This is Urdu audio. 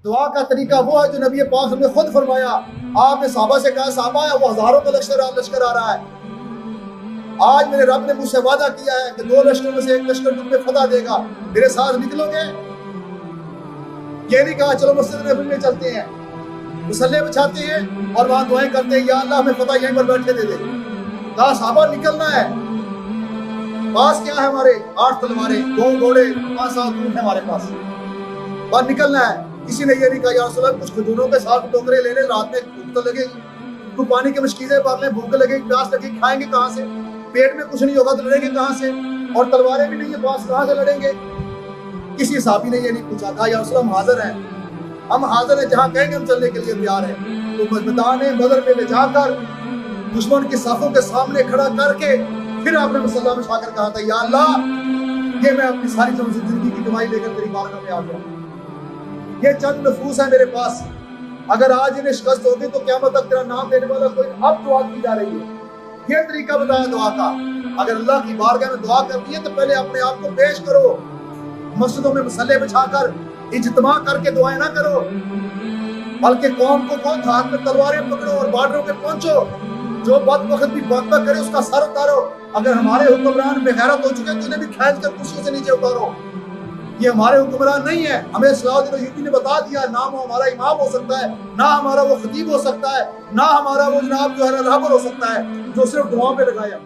دعا کا طریقہ وہ ہے جو نبی پاک نے خود فرمایا. آپ نے صحابہ سے کہا صحابہ وہ ہزاروں کا لشکر آ رہا ہے, آج میرے رب نے مجھ سے وعدہ کیا ہے کہ 2 لشکروں میں سے ایک لشکر تم پہ فتح دے گا, میرے ساتھ نکلو گے؟ یہ نہیں کہا چلو مسجد نبوی میں چلتے ہیں, مصلی بچھاتے ہیں اور وہاں دعائیں کرتے ہیں یا اللہ ہمیں فتح یہیں پر بیٹھے دے دے. کہا صحابہ نکلنا ہے, پاس کیا ہے ہمارے 8 تلواریں, 2 گھوڑے, 5 اونٹ ہیں ہمارے پاس, اور نکلنا ہے. کسی نے یہ نہیں کہا یا رسول اللہ کچھ کھجوروں کے ساتھ ٹوکرے لے لیں, رات میں بھوک تو لگے گی, تو پانی کی مشکیزیں پا لیں, بھوک لگے گی, پیاس لگے گی, کھائیں گے کہاں سے, پیٹ میں کچھ نہیں ہوگا تو لڑیں گے کہاں سے, اور تلواریں بھی نہیں ہے پاس, کہاں سے لڑیں گے؟ کسی صحابی نے یہ نہیں پوچھا. کہا یا رسول اللہ ہم حاضر ہیں, ہم حاضر ہیں, جہاں کہیں گے ہم چلنے کے لیے تیار ہیں. تو میدان بدر میں لے جا کر دشمن کی صفوں کے سامنے کھڑا کر کے پھر آپ نے مصلی بچھا کر کہا تھا یا اللہ یہ میں اپنی ساری زندگی کی کمائی لے کر تیری بارگاہ میں آ گیا, یہ چند نفوس ہیں میرے پاس, اگر آج انہیں شکست ہوگی تو قیامت تک تیرا نام لینے والا کوئی. اب دعا کی جا رہی ہے, یہ طریقہ بتایا دعا کا. اگر اللہ کی بارگاہ میں دعا کرنی ہے تو پہلے اپنے آپ کو پیش کرو, مسجدوں میں مصلی بچھا کر اجتماع کر کے دعائیں نہ کرو, بلکہ قوم کو کون ہاتھ میں تلواریں پکڑو اور بارڈروں پہ پہنچو. جو بدبخت بھی بغبہ کرے اس کا سر اتارو. اگر ہمارے حکمران بے غیرت ہو چکے تو انہیں بھی کھینچ کر کرسیوں سے نیچے اتارو. یہ ہمارے حکمران نہیں ہے. ہمیں صلاح الدین ایوبی نے بتا دیا نہ وہ ہمارا امام ہو سکتا ہے, نہ ہمارا وہ خطیب ہو سکتا ہے, نہ ہمارا وہ جناب جو ہے رہبر ہو سکتا ہے جو صرف دعاؤں پہ لگایا.